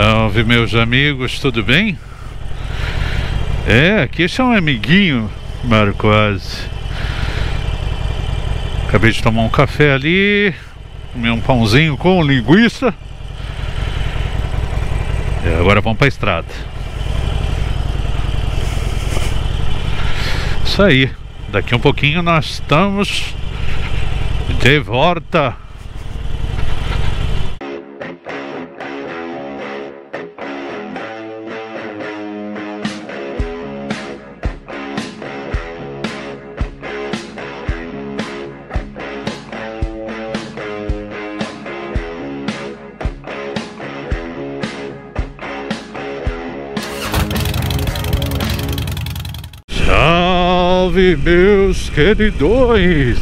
Salve, meus amigos, tudo bem? Aqui é um amiguinho Marquase. Acabei de tomar um café ali, comer um pãozinho com linguiça. E agora vamos para a estrada. Isso aí, daqui um pouquinho nós estamos de volta. Salve, meus queridões!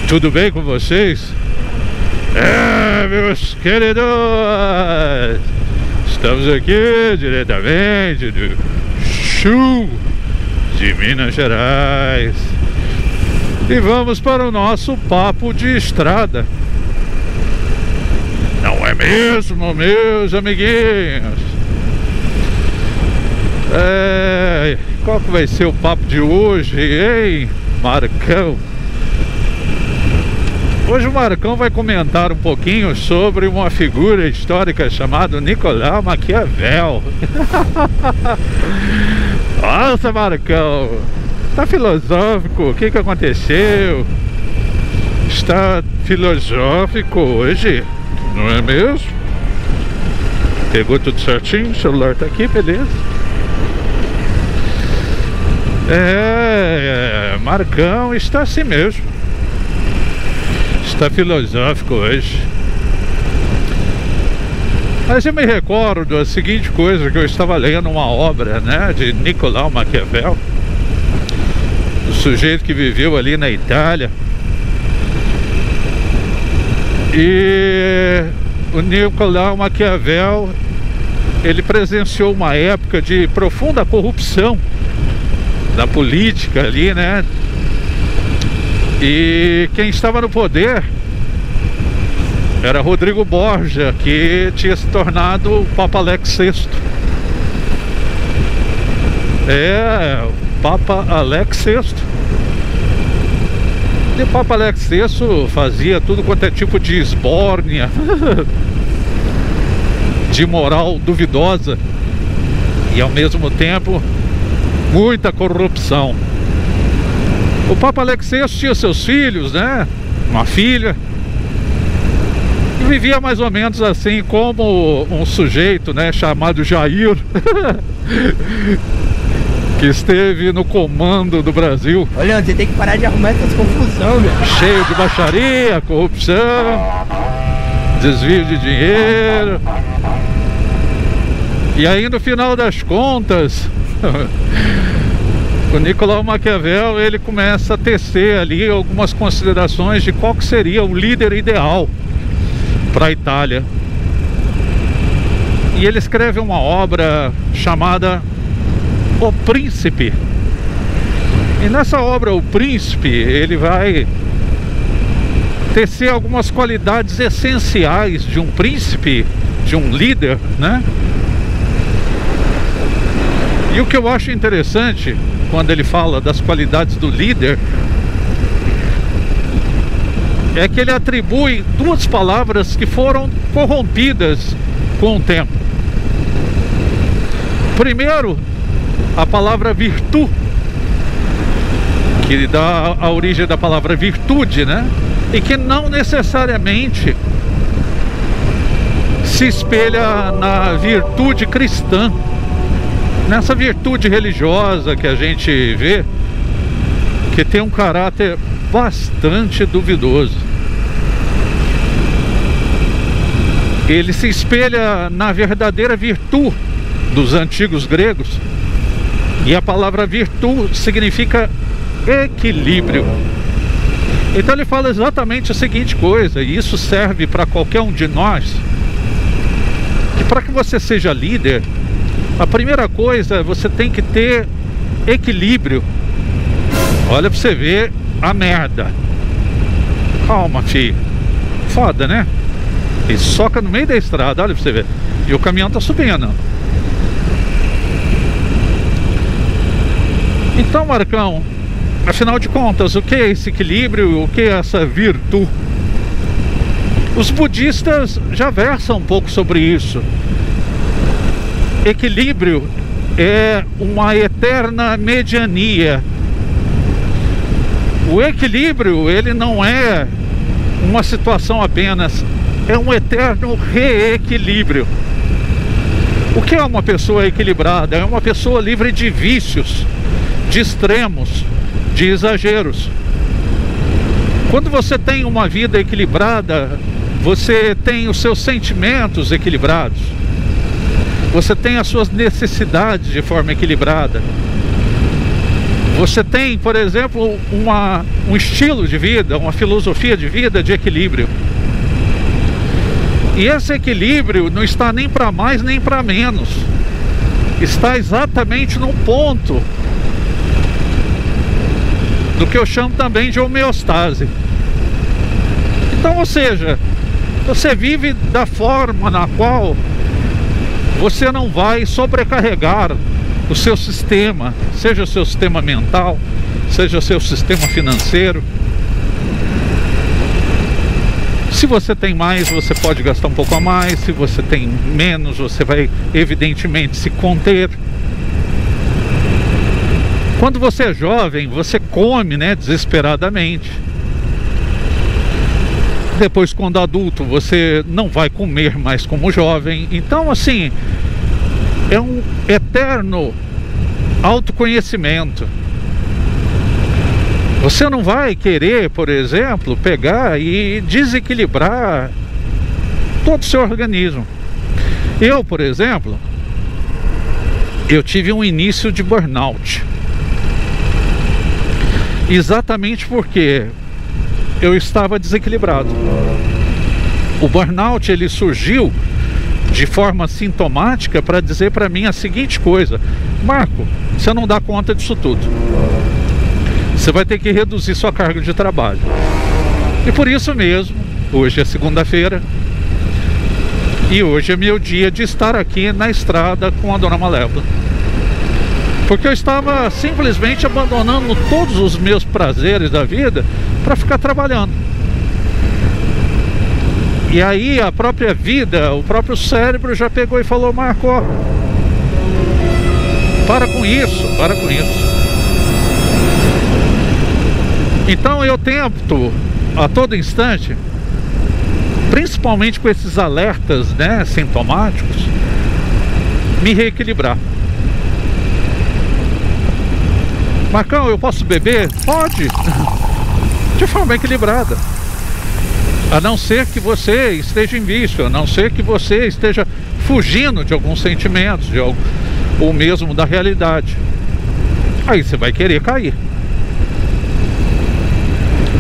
Tudo bem com vocês? Meus queridões! Estamos aqui diretamente do sul de Minas Gerais e vamos para o nosso papo de estrada. Não é mesmo, meus amiguinhos? Qual que vai ser o papo de hoje, hein, Marcão? Hoje o Marcão vai comentar um pouquinho sobre uma figura histórica chamada Nicolau Maquiavel. Nossa, Marcão, tá filosófico, o que aconteceu? Está filosófico hoje, não é mesmo? Pegou tudo certinho, o celular tá aqui, beleza? Marcão está assim mesmo. Está filosófico hoje. Mas eu me recordo da seguinte coisa, que eu estava lendo uma obra, né, de Nicolau Maquiavel, o sujeito que viveu ali na Itália. E o Nicolau Maquiavel, ele presenciou uma época de profunda corrupção da política ali, né? E quem estava no poder era Rodrigo Borgia, que tinha se tornado o Papa Alex VI. O Papa Alex VI. E o Papa Alex VI fazia tudo quanto é tipo de esbórnia, de moral duvidosa e ao mesmo tempo muita corrupção. O Papa Alex VI tinha seus filhos, né? Uma filha. E vivia mais ou menos assim como um sujeito, né, chamado Jair, que esteve no comando do Brasil. Olha, você tem que parar de arrumar essas confusões, meu. Cheio de baixaria, corrupção, desvio de dinheiro. E aí, no final das contas, o Nicolau Maquiavel, ele começa a tecer ali algumas considerações de qual que seria o líder ideal para a Itália. E ele escreve uma obra chamada O Príncipe. E nessa obra, O Príncipe, ele vai tecer algumas qualidades essenciais de um príncipe, de um líder, né? E o que eu acho interessante quando ele fala das qualidades do líder é que ele atribui duas palavras que foram corrompidas com o tempo. Primeiro, a palavra virtude, que dá a origem da palavra virtude, né? E que não necessariamente se espelha na virtude cristã, nessa virtude religiosa que a gente vê, que tem um caráter bastante duvidoso. Ele se espelha na verdadeira virtude dos antigos gregos, e a palavra virtude significa equilíbrio. Então ele fala exatamente a seguinte coisa, e isso serve para qualquer um de nós, que para que você seja líder, a primeira coisa, você tem que ter equilíbrio. Olha pra você ver a merda. Calma, filho. Foda, né? Ele soca no meio da estrada, olha pra você ver. E o caminhão tá subindo. Então, Marcão, afinal de contas, o que é esse equilíbrio? O que é essa virtude? Os budistas já versam um pouco sobre isso. Equilíbrio é uma eterna mediania. O equilíbrio, ele não é uma situação apenas, é um eterno reequilíbrio. O que é uma pessoa equilibrada? É uma pessoa livre de vícios, de extremos, de exageros. Quando você tem uma vida equilibrada, você tem os seus sentimentos equilibrados, você tem as suas necessidades de forma equilibrada, você tem, por exemplo, um estilo de vida, uma filosofia de vida de equilíbrio. E esse equilíbrio não está nem para mais nem para menos, está exatamente no ponto do que eu chamo também de homeostase. Então, ou seja, você vive da forma na qual você não vai sobrecarregar o seu sistema, seja o seu sistema mental, seja o seu sistema financeiro. Se você tem mais, você pode gastar um pouco a mais. Se você tem menos, você vai evidentemente se conter. Quando você é jovem, você come, né, desesperadamente. Depois, quando adulto, você não vai comer mais como jovem. Então, assim, é um eterno autoconhecimento. Você não vai querer, por exemplo, pegar e desequilibrar todo o seu organismo. Eu, por exemplo, eu tive um início de burnout. Exatamente porque eu estava desequilibrado. O burnout, ele surgiu de forma sintomática para dizer para mim a seguinte coisa: Marco, você não dá conta disso tudo. Você vai ter que reduzir sua carga de trabalho. E por isso mesmo, hoje é segunda-feira e hoje é meu dia de estar aqui na estrada com a Dona Malévola. Porque eu estava simplesmente abandonando todos os meus prazeres da vida para ficar trabalhando. E aí a própria vida, o próprio cérebro já pegou e falou: Marco, ó, para com isso, para com isso. Então eu tento a todo instante, principalmente com esses alertas, né, sintomáticos, me reequilibrar. Marcão, eu posso beber? Pode, de forma equilibrada. A não ser que você esteja em vício, a não ser que você esteja fugindo de alguns sentimentos, ou mesmo da realidade. Aí você vai querer cair.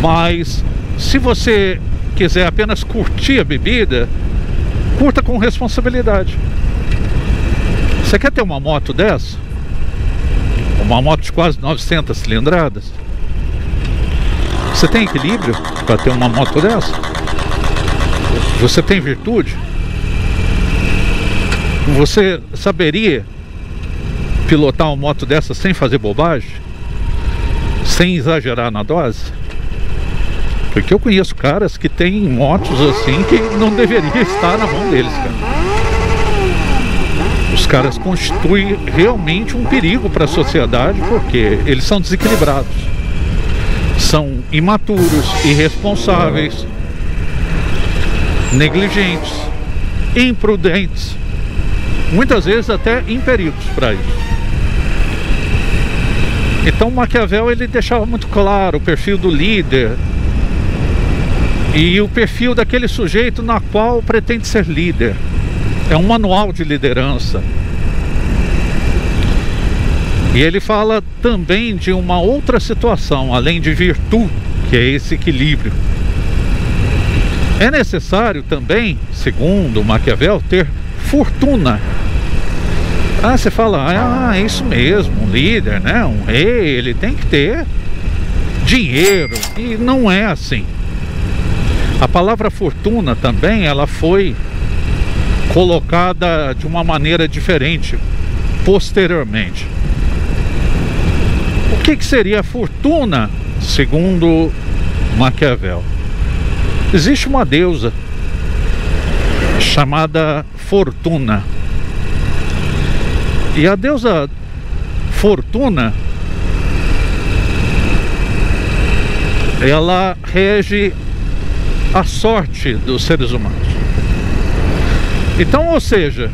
Mas se você quiser apenas curtir a bebida, curta com responsabilidade. Você quer ter uma moto dessa? Uma moto de quase 900 cilindradas? Você tem equilíbrio para ter uma moto dessa? Você tem virtude? Você saberia pilotar uma moto dessa sem fazer bobagem? Sem exagerar na dose? Porque eu conheço caras que têm motos assim que não deveria estar na mão deles, cara. Os caras constituem realmente um perigo para a sociedade, porque eles são desequilibrados, são imaturos, irresponsáveis, negligentes, imprudentes, muitas vezes até imperidos para isso. Então Maquiavel, ele deixava muito claro o perfil do líder e o perfil daquele sujeito na qual pretende ser líder. É um manual de liderança. E ele fala também de uma outra situação, além de virtude, que é esse equilíbrio. É necessário também, segundo Maquiavel, ter fortuna. Ah, você fala, é isso mesmo, um líder, né? Um rei, ele tem que ter dinheiro. E não é assim. A palavra fortuna também, ela foi colocada de uma maneira diferente posteriormente. O que seria a fortuna, segundo Maquiavel? Existe uma deusa chamada Fortuna. E a deusa Fortuna, ela rege a sorte dos seres humanos. Então, ou seja,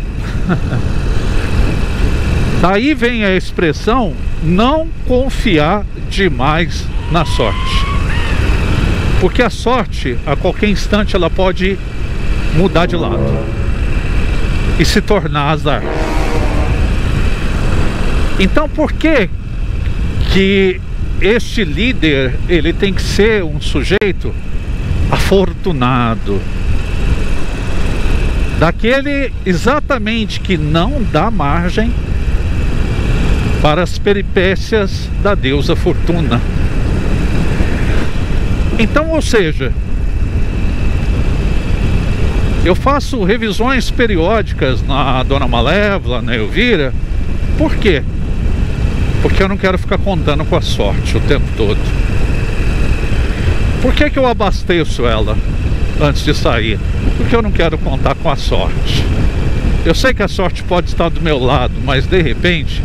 daí vem a expressão não confiar demais na sorte. Porque a sorte, a qualquer instante, ela pode mudar de lado e se tornar azar. Então, por que este líder, ele tem que ser um sujeito afortunado? Daquele exatamente que não dá margem para as peripécias da deusa Fortuna. Então, ou seja, eu faço revisões periódicas na Dona Malévola, na Elvira. Por quê? Porque eu não quero ficar contando com a sorte o tempo todo. Por que eu abasteço ela antes de sair? Porque eu não quero contar com a sorte. Eu sei que a sorte pode estar do meu lado, mas de repente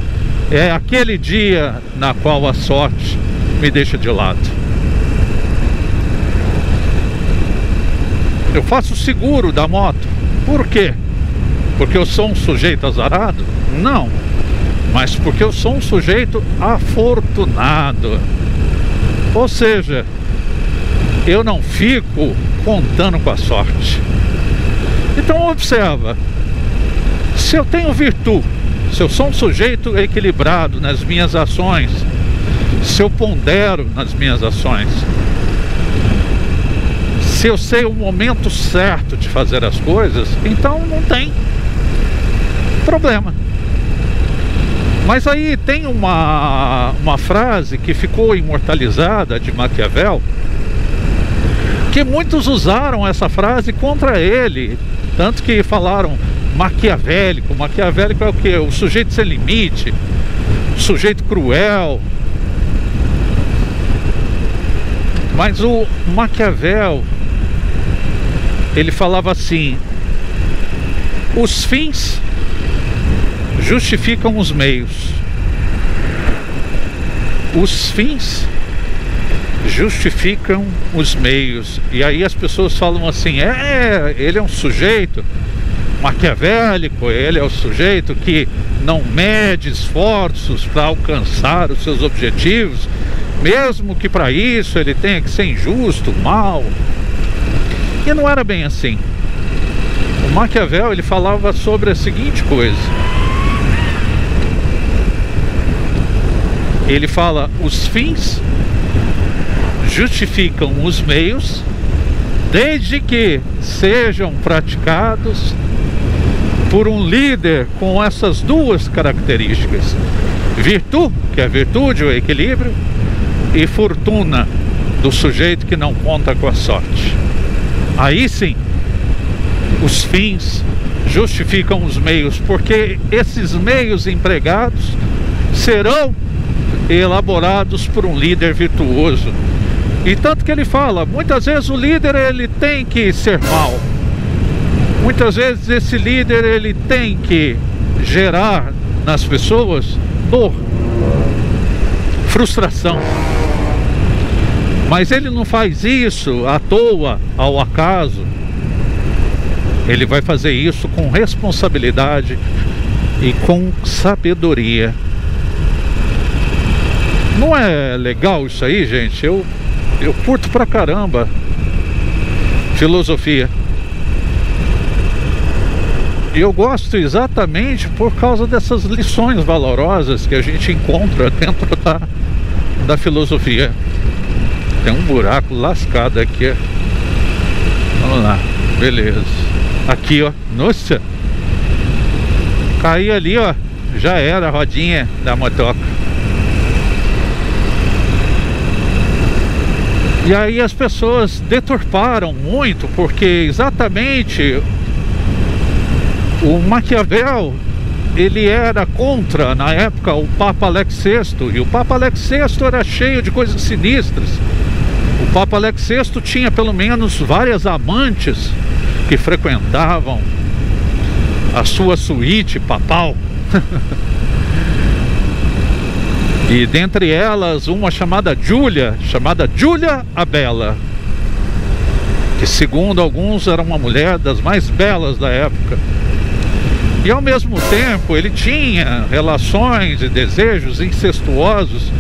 é aquele dia na qual a sorte me deixa de lado. Eu faço seguro da moto. Por quê? Porque eu sou um sujeito azarado? Não. Mas porque eu sou um sujeito afortunado. Ou seja, eu não fico contando com a sorte. Então observa, se eu tenho virtude, se eu sou um sujeito equilibrado nas minhas ações, se eu pondero nas minhas ações, se eu sei o momento certo de fazer as coisas, então não tem problema. Mas aí tem uma frase que ficou imortalizada de Maquiavel, que muitos usaram essa frase contra ele, tanto que falaram maquiavélico. Maquiavélico é o quê? O sujeito sem limite, o sujeito cruel. Mas o Maquiavel, ele falava assim: os fins justificam os meios. Os fins justificam os meios. E aí as pessoas falam assim: ele é um sujeito maquiavélico, ele é o sujeito que não mede esforços para alcançar os seus objetivos, mesmo que para isso ele tenha que ser injusto, mau. E não era bem assim. O Maquiavel, ele falava sobre a seguinte coisa. Ele fala: os fins justificam os meios, desde que sejam praticados por um líder com essas duas características: virtude, que é a virtude, o equilíbrio, e fortuna, do sujeito que não conta com a sorte. Aí sim, os fins justificam os meios, porque esses meios empregados serão elaborados por um líder virtuoso. E tanto que ele fala, muitas vezes o líder, ele tem que ser mau. Muitas vezes esse líder, ele tem que gerar nas pessoas dor, frustração. Mas ele não faz isso à toa, ao acaso. Ele vai fazer isso com responsabilidade e com sabedoria. Não é legal isso aí, gente? Eu curto pra caramba filosofia. E eu gosto exatamente por causa dessas lições valorosas que a gente encontra dentro da filosofia. Tem um buraco lascado aqui. Vamos lá, beleza. Aqui, ó, nossa, caí ali, ó, já era a rodinha da motoca. E aí as pessoas deturparam muito, porque exatamente o Maquiavel, ele era contra, na época, o Papa Alex VI. E o Papa Alex VI era cheio de coisas sinistras. O Papa Alex VI tinha pelo menos várias amantes que frequentavam a sua suíte papal. E dentre elas, uma chamada Júlia a Bela, que segundo alguns era uma mulher das mais belas da época. E ao mesmo tempo ele tinha relações e desejos incestuosos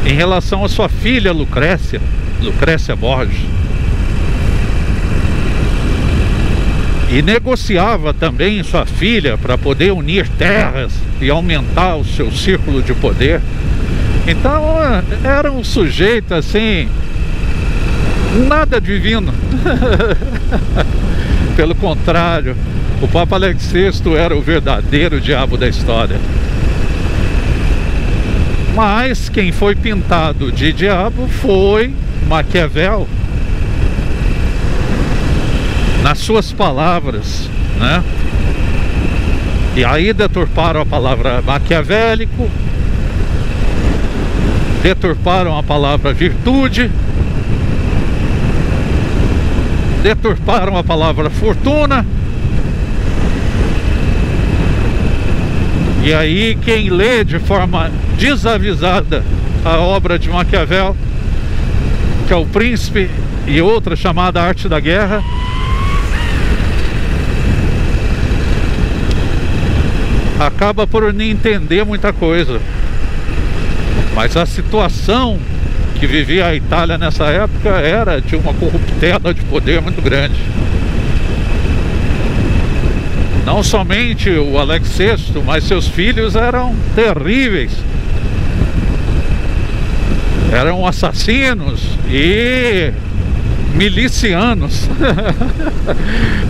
em relação à sua filha Lucrécia Borgia. E negociava também sua filha para poder unir terras e aumentar o seu círculo de poder. Então era um sujeito assim, nada divino. Pelo contrário, o Papa Alex VI era o verdadeiro diabo da história. Mas quem foi pintado de diabo foi Maquiavel, nas suas palavras, né? E aí deturparam a palavra maquiavélico, deturparam a palavra virtude, deturparam a palavra fortuna. E aí quem lê de forma desavisada a obra de Maquiavel, que é O Príncipe e outra chamada Arte da Guerra, acaba por não entender muita coisa. Mas a situação que vivia a Itália nessa época era de uma corruptela de poder muito grande. Não somente o Alex VI, mas seus filhos eram terríveis. Eram assassinos e milicianos.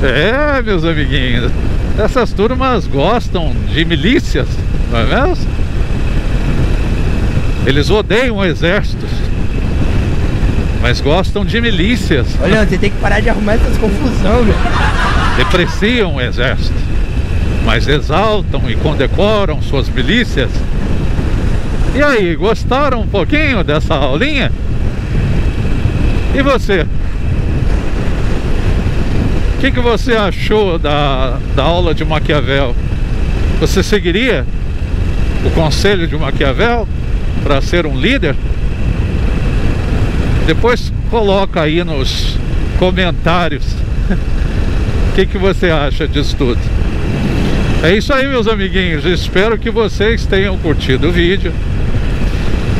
É, meus amiguinhos, essas turmas gostam de milícias, não é mesmo? Eles odeiam o exército, mas gostam de milícias. Olha, você tem que parar de arrumar essas confusão, meu. Depreciam o exército, mas exaltam e condecoram suas milícias. E aí, gostaram um pouquinho dessa aulinha? E você? O que você achou da aula de Maquiavel? Você seguiria o conselho de Maquiavel para ser um líder? Depois coloca aí nos comentários o que você acha disso tudo. É isso aí, meus amiguinhos. Espero que vocês tenham curtido o vídeo.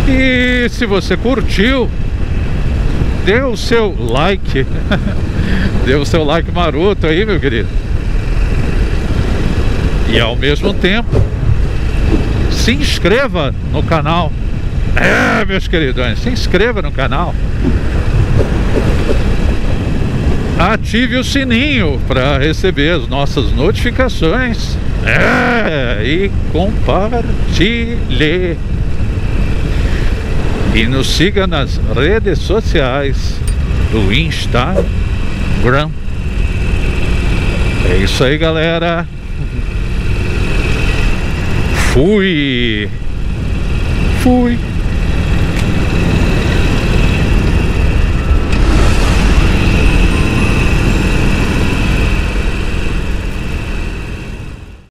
E se você curtiu, dê o seu like. Dê o seu like maroto aí, meu querido. E ao mesmo tempo, se inscreva no canal. É, meus queridões, se inscreva no canal. Ative o sininho para receber as nossas notificações. É, e compartilhe. E nos siga nas redes sociais do Instagram. É isso aí, galera. Fui.